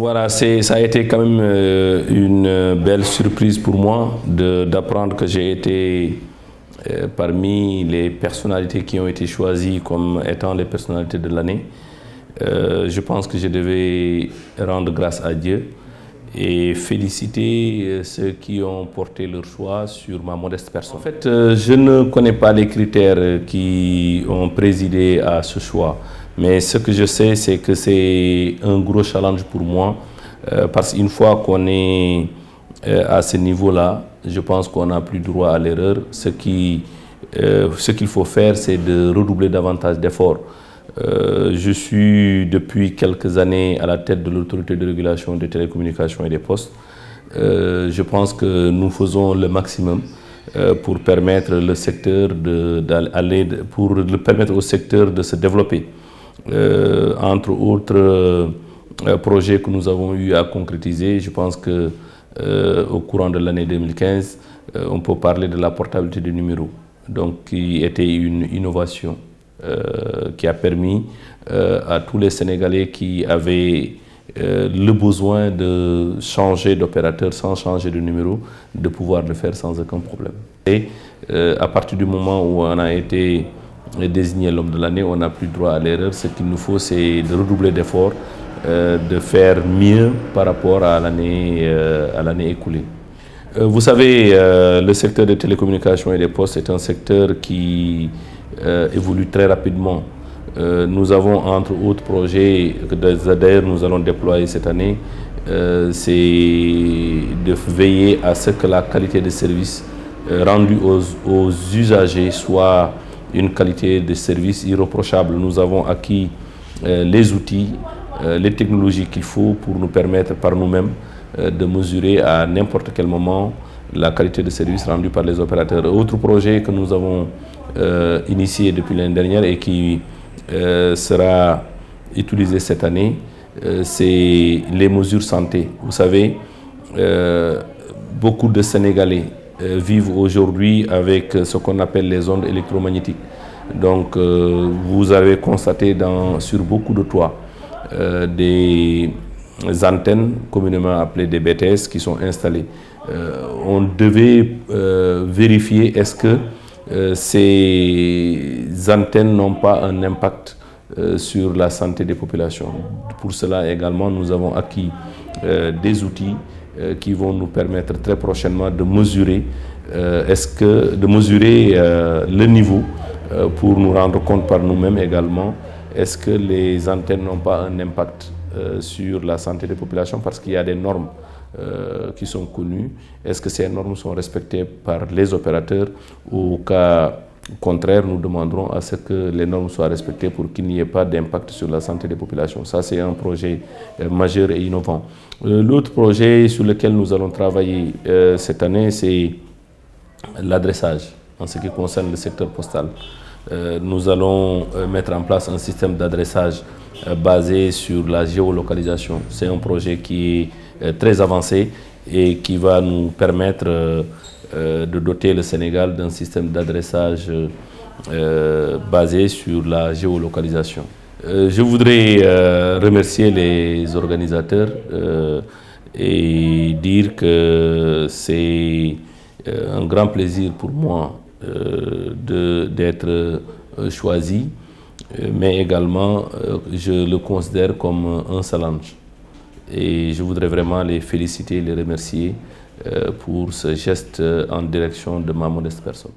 Voilà, ça a été quand même une belle surprise pour moi d'apprendre que j'ai été parmi les personnalités qui ont été choisies comme étant les personnalités de l'année. Je pense que je devais rendre grâce à Dieu et féliciter ceux qui ont porté leur choix sur ma modeste personne. En fait, je ne connais pas les critères qui ont présidé à ce choix, mais ce que je sais, c'est que c'est un gros challenge pour moi, parce qu'une fois qu'on est à ce niveau-là, je pense qu'on n'a plus droit à l'erreur. Ce qu'il faut faire, c'est de redoubler davantage d'efforts. Je suis depuis quelques années à la tête de l'autorité de régulation des télécommunications et des postes. Je pense que nous faisons le maximum pour permettre le secteur permettre au secteur de se développer. Entre autres projets que nous avons eu à concrétiser, je pense que au courant de l'année 2015, on peut parler de la portabilité des numéros, donc qui était une innovation. Qui a permis à tous les Sénégalais qui avaient le besoin de changer d'opérateur sans changer de numéro, de pouvoir le faire sans aucun problème. Et à partir du moment où on a été désigné l'homme de l'année, on n'a plus droit à l'erreur. Ce qu'il nous faut, c'est de redoubler d'efforts, de faire mieux par rapport à l'année écoulée. Vous savez, le secteur des télécommunications et des postes est un secteur qui évolue très rapidement. Nous avons entre autres projets que d'ailleurs nous allons déployer cette année, c'est de veiller à ce que la qualité de service rendue aux usagers soit une qualité de service irréprochable. Nous avons acquis les outils, les technologies qu'il faut pour nous permettre par nous-mêmes de mesurer à n'importe quel moment la qualité de service rendue par les opérateurs. Autre projet que nous avons initié depuis l'année dernière et qui sera utilisé cette année, c'est les mesures santé. Vous savez, beaucoup de Sénégalais vivent aujourd'hui avec ce qu'on appelle les ondes électromagnétiques. Donc vous avez constaté sur beaucoup de toits des antennes communément appelées des BTS qui sont installées. On devait vérifier est-ce que ces antennes n'ont pas un impact sur la santé des populations. Pour cela également, nous avons acquis des outils qui vont nous permettre très prochainement de mesurer, le niveau pour nous rendre compte par nous-mêmes également, est-ce que les antennes n'ont pas un impact sur la santé des populations, parce qu'il y a des normes qui sont connues. Est-ce que ces normes sont respectées par les opérateurs? Au cas contraire, nous demanderons à ce que les normes soient respectées pour qu'il n'y ait pas d'impact sur la santé des populations. Ça, c'est un projet majeur et innovant. L'autre projet sur lequel nous allons travailler cette année, c'est l'adressage en ce qui concerne le secteur postal. Nous allons mettre en place un système d'adressage basé sur la géolocalisation. C'est un projet qui est très avancé et qui va nous permettre de doter le Sénégal d'un système d'adressage basé sur la géolocalisation. Je voudrais remercier les organisateurs et dire que c'est un grand plaisir pour moi d'être choisi, mais également je le considère comme un challenge. Et je voudrais vraiment les féliciter, les remercier pour ce geste en direction de ma modeste personne.